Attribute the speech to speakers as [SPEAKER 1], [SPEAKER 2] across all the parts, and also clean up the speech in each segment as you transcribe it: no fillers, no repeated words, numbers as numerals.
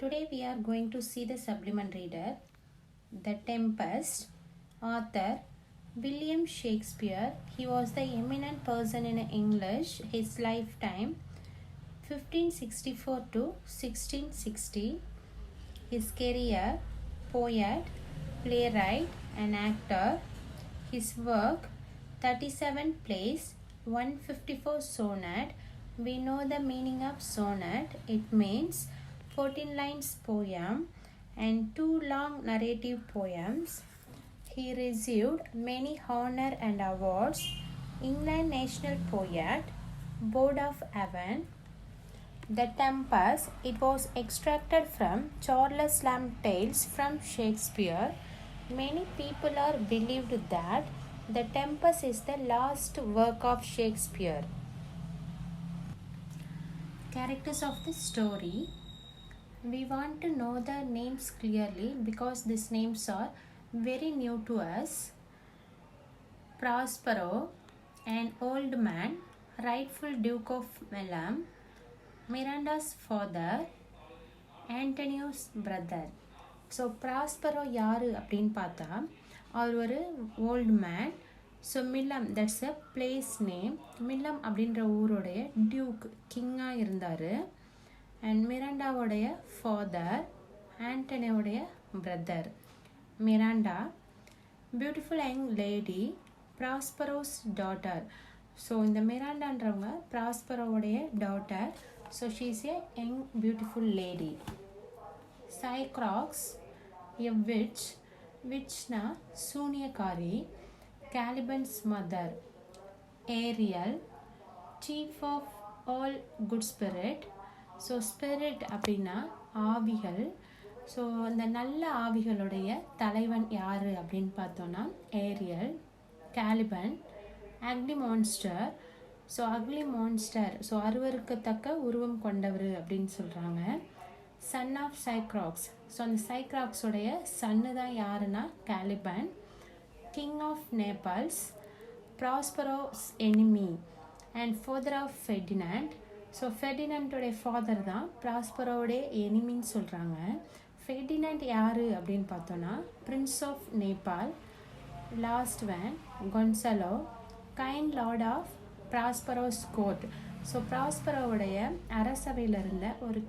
[SPEAKER 1] Today we are going to see the supplement reader, The Tempest, author William Shakespeare. He was the eminent person in English, his lifetime 1564 to 1660. His career, poet, playwright and actor. His work, 37 plays, 154 sonnet. We know the meaning of sonnet. It means 14 lines poem and 2 long narrative poems. He received many honor and awards. England National Poet, Board of Avon. The Tempest, it was extracted from Charles Lamb Tales from Shakespeare. Many people are believed that The Tempest is the last work of Shakespeare. Characters of the story. We want to know the names clearly because these names are very new to us. Prospero, an old man, rightful Duke of Milan. Miranda's father, Antonio's brother. So Prospero யார் அப்படின்னு பார்த்தா அவர் ஒரு old man. So Milan, that's a place name. Milan அப்படின்ற ஊருடைய duke, கிங்காக இருந்தார். And மிராண்டாவோடைய ஃபாதர், ஆண்டனியோடைய brother. Miranda, beautiful young lady, Prospero's daughter. So இந்த மிராண்டான்றவங்க ப்ராஸ்பரோவுடைய daughter. So she is a young beautiful lady. Sycorax, a witch. விட்ச்னா சூனியக்காரி. Caliban's mother, Ariel, chief of all good spirit. So spirit அப்படின்னா ஆவிகள். So அந்த நல்ல ஆவிகளுடைய தலைவன் யார் அப்படின்னு பார்த்தோன்னா Ariel. Caliban, ugly monster. So ugly monster, so அருவருக்கத்தக்க உருவம் கொண்டவர் அப்படின்னு சொல்கிறாங்க. சன் ஆஃப் சைக்ராக்ஸ், ஸோ அந்த சைக்ராக்ஸோடைய சன்னு தான் யாருன்னா Caliban. King of Naples, Prospero's enemy and father of Ferdinand. So ஃபெர்டினாண்டோடைய ஃபாதர் தான் ப்ராஸ்பரோடைய எனிமின்னு சொல்கிறாங்க. ஃபெர்டினாண்ட் யார் அப்படின்னு பார்த்தோன்னா prince of Naples. Last one Gonzalo, kind lord of Prospero's court. So ப்ராஸ்பரோவுடைய அரசவையில் இருந்த ஒரு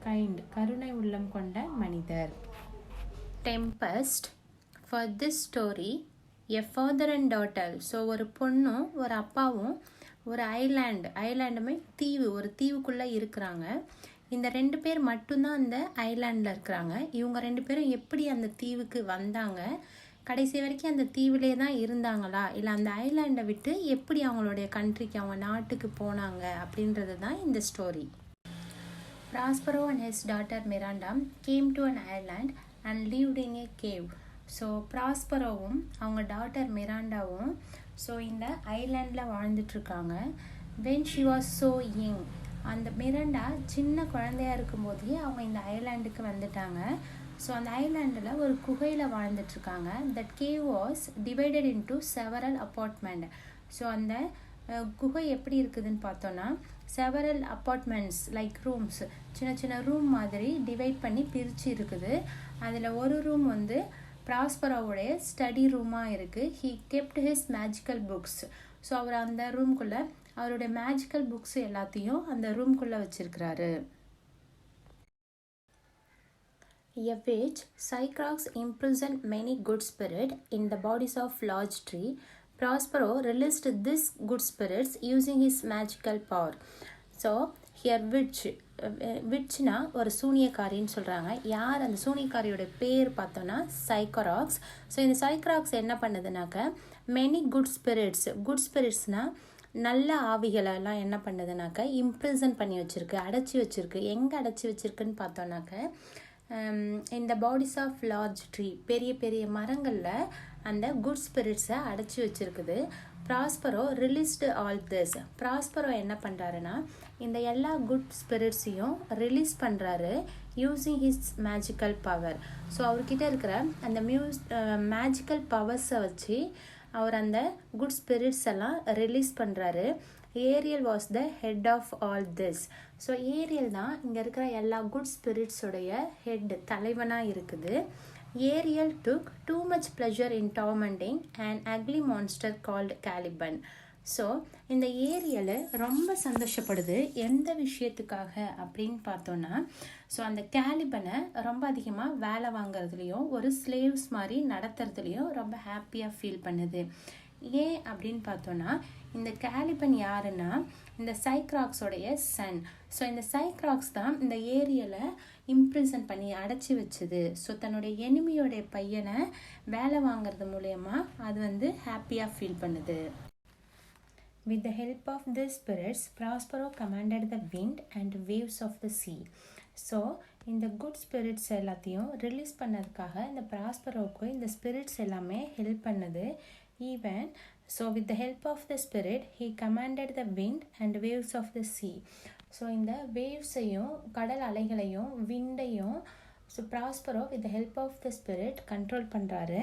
[SPEAKER 1] கருணை உள்ளம் கொண்ட மனிதர். Tempest, for this story a father and daughter. So ஒரு பொண்ணும் ஒரு அப்பாவும் ஒரு ஐலாண்டுமே தீவு, ஒரு தீவுக்குள்ளே இருக்கிறாங்க. இந்த 2 பேர் மட்டும்தான் அந்த ஐலாண்டில் இருக்கிறாங்க. இவங்க 2 பேரும் எப்படி அந்த தீவுக்கு வந்தாங்க, கடைசி வரைக்கும் அந்த தீவிலே தான் இருந்தாங்களா, இல்லை அந்த ஐலாண்டை விட்டு எப்படி அவங்களுடைய கண்ட்ரிக்கு, அவங்க நாட்டுக்கு போனாங்க அப்படின்றது தான் இந்த story. Prospero and his daughter Miranda came to an island and lived in a cave. So ப்ராஸ்பரோவும் அவங்க டாட்டர் மிராண்டாவும் ஸோ இந்த ஐலாண்டில் வாழ்ந்துட்டுருக்காங்க. When she was so young, அந்த மிராண்டா சின்ன குழந்தையாக இருக்கும்போதே அவங்க இந்த ஐலாண்டுக்கு வந்துட்டாங்க. ஸோ அந்த ஐலாண்டில் ஒரு குகையில் வாழ்ந்துட்டுருக்காங்க. That cave was divided into several apartment. So அந்த குகை எப்படி இருக்குதுன்னு பார்த்தோன்னா செவரல் அப்பார்ட்மெண்ட்ஸ் லைக் ரூம்ஸ், சின்ன சின்ன ரூம் மாதிரி டிவைட் பண்ணி பிரித்து இருக்குது. அதில் ஒரு ரூம் வந்து ப்ராஸ்பரோவுடைய ஸ்டடி ரூமாக இருக்குது. He kept his magical books. So அவர் அந்த ரூம்குள்ளே அவருடைய மேஜிக்கல் புக்ஸ் எல்லாத்தையும் அந்த ரூம்குள்ளே வச்சுருக்கிறாரு. A witch, Cycrox imprisoned many good spirits in the bodies of large tree. Prospero released these good spirits using his magical power. So here witchனா ஒரு சூனியக்காரின்னு சொல்கிறாங்க. யார் அந்த சூனியக்காரியோட பேர் பார்த்தோன்னா சைக்ராக்ஸ். ஸோ இந்த சைக்ராக்ஸ் என்ன பண்ணுதுனாக்க மெனி குட் ஸ்பிரிட்ஸ்னால் நல்ல ஆவிகளெல்லாம் என்ன பண்ணுதுனாக்க இம்ப்ரிசன் பண்ணி வச்சுருக்கு, அடைச்சி வச்சுருக்கு. எங்கே அடைச்சி வச்சுருக்குன்னு பார்த்தோன்னாக்க இந்த பாடிஸ் ஆஃப் லார்ஜ் ட்ரீ, பெரிய பெரிய மரங்களில் அந்த குட் ஸ்பிரிட்ஸை அடைச்சி வச்சுருக்குது. Prospero released all this. Prospero என்ன பண்ணுறாருன்னா இந்த எல்லா குட் ஸ்பிரிட்ஸையும் ரிலீஸ் பண்ணுறாரு using his magical power. So அவர்கிட்ட இருக்கிற அந்த மேஜிக்கல் பவர்ஸை வச்சு அவர் அந்த குட் ஸ்பிரிட்ஸ் எல்லாம் ரிலீஸ் பண்ணுறாரு. Ariel was the head of all this. So Ariel தான் இங்கே இருக்கிற எல்லா குட் ஸ்பிரிட்ஸோடைய ஹெட், தலைவனாக இருக்குது. Ariel took too much pleasure in tormenting an ugly monster called Caliban. So இந்த ஏரியல் ரொம்ப சந்தோஷப்படுது எந்த விஷயத்துக்காக அப்படின்னு பார்த்தோன்னா, ஸோ அந்த கேலிபனை ரொம்ப அதிகமாக வேலை வாங்குறதுலையும் ஒரு ஸ்லேவ்ஸ் மாதிரி நடத்துறதுலையும் ரொம்ப ஹாப்பியாக ஃபீல் பண்ணுது. ஏன் அப்படின்னு பார்த்தோன்னா, இந்த கேலிபன் யாருன்னா இந்த சைக்ராக்ஸோடைய சன். ஸோ இந்த சைக்ராக்ஸ் தான் இந்த ஏரியலை இம்ப்ரிசன் பண்ணி அடைச்சி வச்சுது. ஸோ தன்னுடைய எனிமியோடைய பையனை வேலை வாங்குறது மூலயமா அது ஹாப்பியாக ஃபீல் பண்ணுது. With the help of the spirits, Prospero commanded the wind and waves of the sea. So இந்த குட் ஸ்பிரிட்ஸ் எல்லாத்தையும் ரிலீஸ் பண்ணதுக்காக இந்த ப்ராஸ்பரோவுக்கு இந்த ஸ்பிரிட்ஸ் எல்லாமே ஹெல்ப் பண்ணுது. Even so with the help of the spirit he commanded the wind and waves of the sea. So இந்த வேவ்ஸையும் கடல் அலைகளையும் விண்டையும் so Prospero with the help of the spirit control பண்ணுறாரு.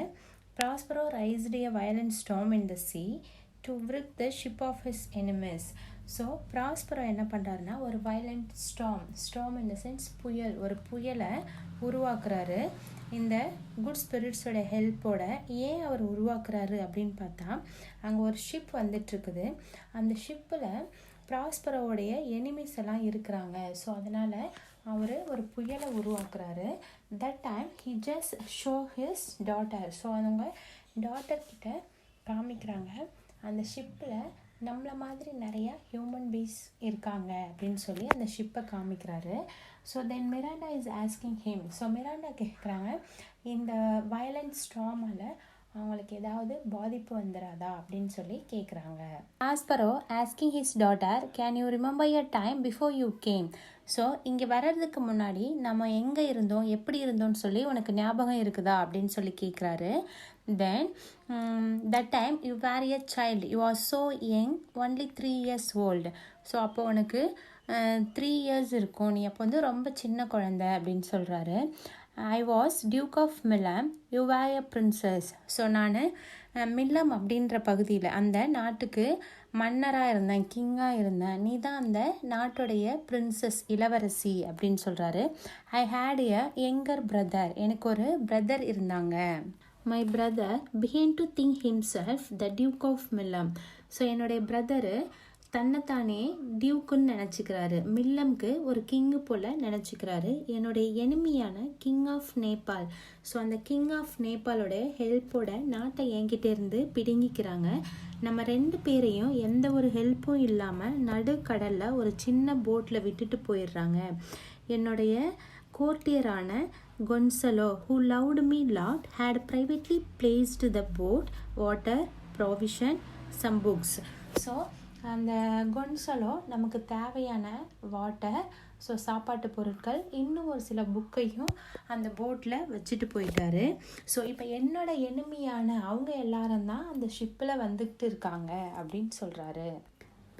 [SPEAKER 1] Prospero raised a violent storm in the sea to wreck the ship of his enemies. So Prospero என்ன பண்ணுறாருன்னா ஒரு violent storm in the sense புயல், ஒரு புயலை உருவாக்குறாரு இந்த good ஸ்பிரிட்ஸோட ஹெல்ப்போட. ஏன் அவர் உருவாக்குறாரு அப்படின்னு பார்த்தா, அங்கே ஒரு ஷிப் வந்துட்டுருக்குது. அந்த ஷிப்பில் ப்ராஸ்பரோடைய எனிமீஸ் எல்லாம் இருக்கிறாங்க. ஸோ அதனால் அவர் ஒரு புயலை உருவாக்குறாரு. That time he just show his daughter. So அவங்க டாட்டர்கிட்ட காமிக்கிறாங்க, அந்த ஷிப்பில் நம்மளை மாதிரி நிறையா ஹியூமன் பீஸ் இருக்காங்க அப்படின்னு சொல்லி அந்த ஷிப்பை காமிக்கிறாரு. So then Miranda is asking him. So Miranda கேட்குறாங்க, இந்த வயலண்ட் ஸ்டார்மால் அவங்களுக்கு ஏதாவது பாதிப்பு வந்துடாதா அப்படின்னு சொல்லி கேட்குறாங்க. Prospero asking his daughter, can you remember your time before you came. So இங்கே வர்றதுக்கு முன்னாடி நம்ம எங்கே இருந்தோம், எப்படி இருந்தோம்னு சொல்லி உனக்கு ஞாபகம் இருக்குதா அப்படின்னு சொல்லி கேட்குறாரு. Then that time you were a child, you are so young, only 3 years old. So அப்போ உனக்கு 3 years இருக்கும், நீ அப்போ ரொம்ப சின்ன குழந்தை அப்படின்னு சொல்கிறாரு. I was Duke of Milam, you were a princess. So நான் மில்லம் அப்படின்ற பகுதியில் அந்த நாட்டுக்கு மன்னராக இருந்தேன், கிங்காக இருந்தேன், நீ தான் அந்த நாட்டுடைய பிரின்சஸ், இளவரசி அப்படின்னு சொல்கிறாரு. ஐ ஹேட் எ யங்கர் பிரதர், எனக்கு ஒரு பிரதர் இருந்தாங்க. My brother began to think himself the Duke of Milam. So என்னுடைய பிரதரு தன்னைத்தானே டியூக்குன்னு நினச்சிக்கிறாரு, மில்லம்க்கு ஒரு கிங்கு போல் நினச்சிக்கிறாரு. என்னுடைய எனிமியான கிங் ஆஃப் நேபாள், ஸோ அந்த கிங் ஆஃப் நேபாளோட ஹெல்ப்போட நாட்டை என்கிட்டேருந்து பிடுங்கிக்கிறாங்க. நம்ம 2 பேரையும் எந்த ஒரு ஹெல்ப்பும் இல்லாமல் நடுக்கடலில் ஒரு சின்ன போட்டில் விட்டுட்டு போயிடுறாங்க. என்னுடைய கோர்ட்டியரான Gonzalo, who loved me lot, had privately placed the boat, water, provision, some books. So அந்த கொன்சலோ நமக்கு தேவையான வாட்டர், ஸோ சாப்பாட்டு பொருட்கள், இன்னும் ஒரு சில புக்கையும் அந்த போட்டில் வச்சுட்டு போயிட்டாரு. ஸோ இப்போ என்னோட எனிமியான அவங்க எல்லாரும் தான் அந்த ஷிப்பில் வந்துக்கிட்டு இருக்காங்க அப்படின்னு சொல்கிறாரு.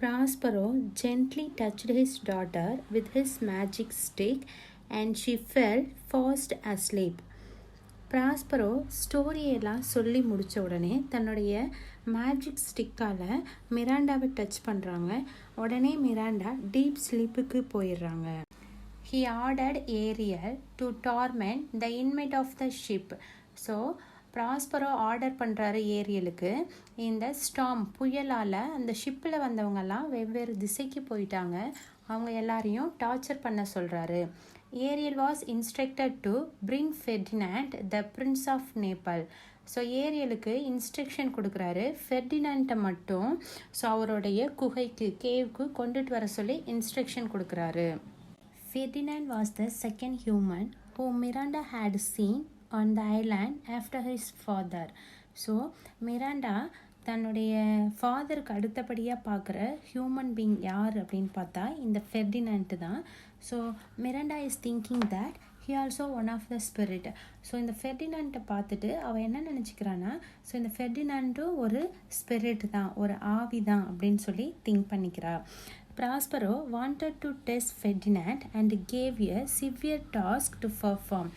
[SPEAKER 1] Prospero gently touched his daughter with his magic stick and she fell fast asleep. Prospero ஸ்டோரியெல்லாம் சொல்லி முடித்த உடனே தன்னுடைய மேஜிக் ஸ்டிக்கால் மிராண்டாவை டச் பண்ணுறாங்க. உடனே மிராண்டா டீப் ஸ்லீப்புக்கு போயிடுறாங்க. He ordered Ariel to torment the inmate of the ship. So Prospero order பண்ணுறாரு ஏரியலுக்கு, இந்த ஸ்டார்ம் புயலால் அந்த ஷிப்பில் வந்தவங்கெல்லாம் வெவ்வேறு திசைக்கு போயிட்டாங்க, அவங்க எல்லாரையும் டார்ச்சர் பண்ண சொல்கிறாரு. Ariel was instructed to bring Ferdinand, the Prince of Nepal. So ஏரியலுக்கு இன்ஸ்ட்ரக்ஷன் கொடுக்குறாரு, ஃபெர்டினாண்டை மட்டும் ஸோ அவருடைய குகைக்கு, கேவுக்கு கொண்டுட்டு வர சொல்லி இன்ஸ்ட்ரக்ஷன் கொடுக்குறாரு. Ferdinand was the second human whom Miranda had seen on the island after his father. So Miranda தன்னுடைய ஃபாதருக்கு அடுத்தபடியாக பார்க்குற ஹியூமன் பீயிங் யார் அப்படின்னு பார்த்தா இந்த ஃபெர்டினாண்ட் தான். So Miranda is thinking that he also one of the spirit. So இந்த ஃபெர்டினாண்ட்டை பார்த்துட்டு அவள் என்ன நினச்சிக்கிறான்னா, ஸோ இந்த ஃபெர்டினாண்டும் ஒரு ஸ்பிரிட் தான், ஒரு ஆவி தான் அப்படின்னு சொல்லி think பண்ணிக்கிறா. Prospero wanted to test Ferdinand and gave a severe task to perform.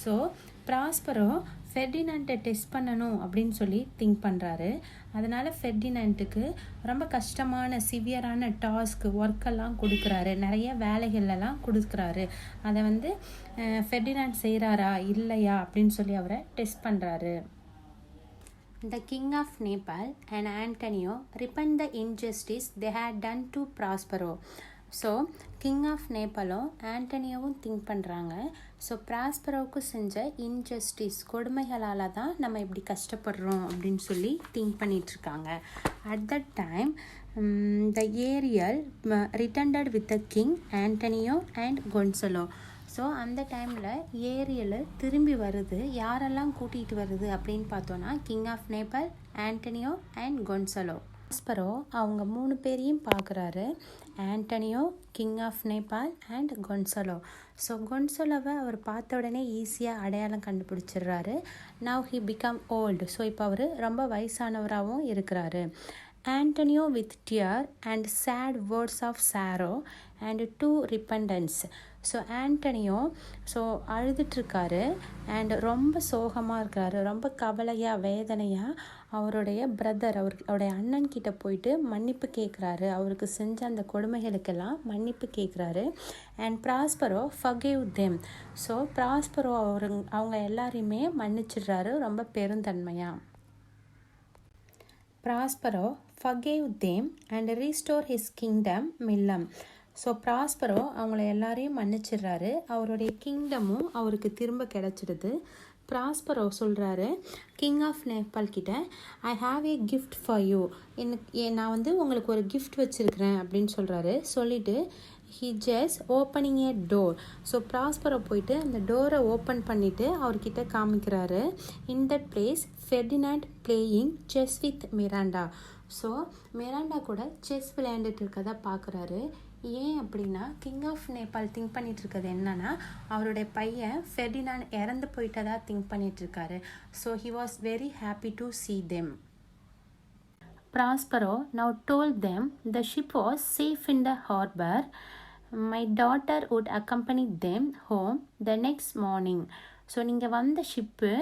[SPEAKER 1] So Prospero ஃபெர்டினாண்டை டெஸ்ட் பண்ணணும் அப்படின்னு சொல்லி திங்க் பண்ணுறாரு. அதனால் ஃபெர்டினாண்டுக்கு ரொம்ப கஷ்டமான சிவியரான டாஸ்க் ஒர்க்கெல்லாம் கொடுக்குறாரு, நிறைய வேலைகளெல்லாம் கொடுக்குறாரு. அதை வந்து ஃபெர்டினாண்ட் செய்கிறாரா இல்லையா அப்படின்னு சொல்லி அவரை டெஸ்ட் பண்ணுறாரு. The king of Nepal and Antonio repent the injustice they had done to Prospero. So king of நேபாளும் ஆண்டனியோவும் திங்க் பண்ணுறாங்க. ஸோ ப்ராஸ்பரோவுக்கு செஞ்ச இன்ஜஸ்டிஸ் கொடுமைகளால் தான் நம்ம இப்படி கஷ்டப்படுறோம் அப்படின்னு சொல்லி திங்க் பண்ணிகிட்ருக்காங்க. At that time the Ariel returned with the king Antonio and Gonzalo. So அந்த டைமில் ஏரியல் திரும்பி வருது. யாரெல்லாம் கூட்டிகிட்டு வருது அப்படின்னு பார்த்தோன்னா king of Naples, Antonio and Gonzalo. Prospero அவங்க 3 பேரையும் பார்க்குறாரு, Antonio, king of Naples and Gonzalo. So கொன்சலோவை அவர் பார்த்த உடனே ஈஸியாக அடையாளம் கண்டுபிடிச்சிடுறாரு. Now he become old. So இப்போ அவர் ரொம்ப வயசானவராகவும் இருக்கிறாரு. Antonio with tear and sad words of sorrow and 2 repentance. So Antonio அழுதுட்ருக்காரு அண்ட் ரொம்ப சோகமாக இருக்கிறாரு, ரொம்ப கவலையாக வேதனையாக அவருடைய பிரதர் அவருடைய அண்ணன்கிட்ட போயிட்டு மன்னிப்பு கேட்குறாரு. அவருக்கு செஞ்ச அந்த கொடுமைகளுக்கெல்லாம் மன்னிப்பு கேட்குறாரு. And Prospero forgave them. So Prospero அவங்க எல்லாரையுமே மன்னிச்சிடுறாரு ரொம்ப பெருந்தன்மையாக. Prospero forgave them and restore his kingdom Milam. So Prospero அவங்கள எல்லாரையும் மன்னிச்சிடுறாரு, அவருடைய கிங்டமும் அவருக்கு திரும்ப கிடச்சிடுது. ப்ராஸ்பரோ சொல்கிறாரு கிங் ஆஃப் நேபாள் கிட்ட, I have a gift for you. நான் வந்து உங்களுக்கு ஒரு கிஃப்ட் வச்சுருக்கிறேன் அப்படின்னு சொல்கிறாரு. சொல்லிவிட்டு he just opening a door. So Prospero போயிட்டு அந்த டோரை ஓப்பன் பண்ணிவிட்டு அவர்கிட்ட காமிக்கிறாரு. In that place Ferdinand playing chess with Miranda. So Miranda கூட செஸ் விளையாண்டுட்டு இருக்கதை பார்க்குறாரு. ஏன் அப்படின்னா கிங் ஆஃப் நேபாள் திங்க் பண்ணிட்டு இருக்கிறது என்னன்னா அவருடைய பையன் ஃபெர்டினாண்ட் இறந்து போயிட்டதா திங்க் பண்ணிட்டு இருக்காரு. So he was very happy to see them. Prospero now told them the ship was safe in the harbor. My daughter would accompany them home the next morning. So நீங்கள் வந்த ship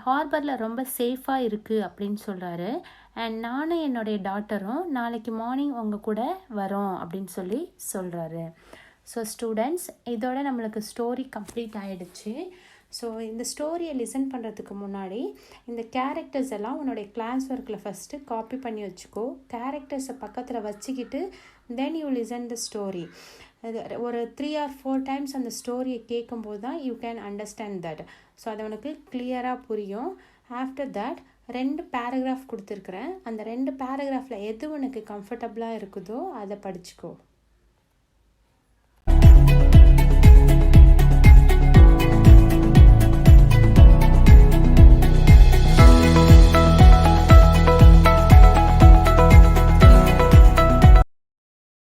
[SPEAKER 1] ஹார்பரில் ரொம்ப சேஃபாக இருக்குது அப்படின்னு சொல்கிறாரு. And நானும் என்னுடைய டாட்டரும் நாளைக்கு மார்னிங் உங்கள் கூட வரோம் அப்படின்னு சொல்லி சொல்கிறாரு. ஸோ ஸ்டூடெண்ட்ஸ், இதோட நம்மளுக்கு ஸ்டோரி கம்ப்ளீட் ஆகிடுச்சு. ஸோ இந்த ஸ்டோரியை லிசன் பண்ணுறதுக்கு முன்னாடி இந்த கேரக்டர்ஸ் எல்லாம் உன்னுடைய கிளாஸ் ஒர்க்கில் ஃபஸ்ட்டு காப்பி பண்ணி வச்சுக்கோ. கேரக்டர்ஸை பக்கத்தில் வச்சுக்கிட்டு then you listen the story. ஒரு 3 or 4 டைம்ஸ் அந்த ஸ்டோரியை கேட்கும்போது தான் you can understand that. So அது உனக்கு கிளியராக புரியும். ஆஃப்டர் தட் 2 பேராகிராஃப் கொடுத்துருக்குறேன். அந்த 2 பேராகிராஃபில் எது உனக்கு கம்ஃபர்டபுளாக இருக்குதோ அதை படிச்சுக்கோ.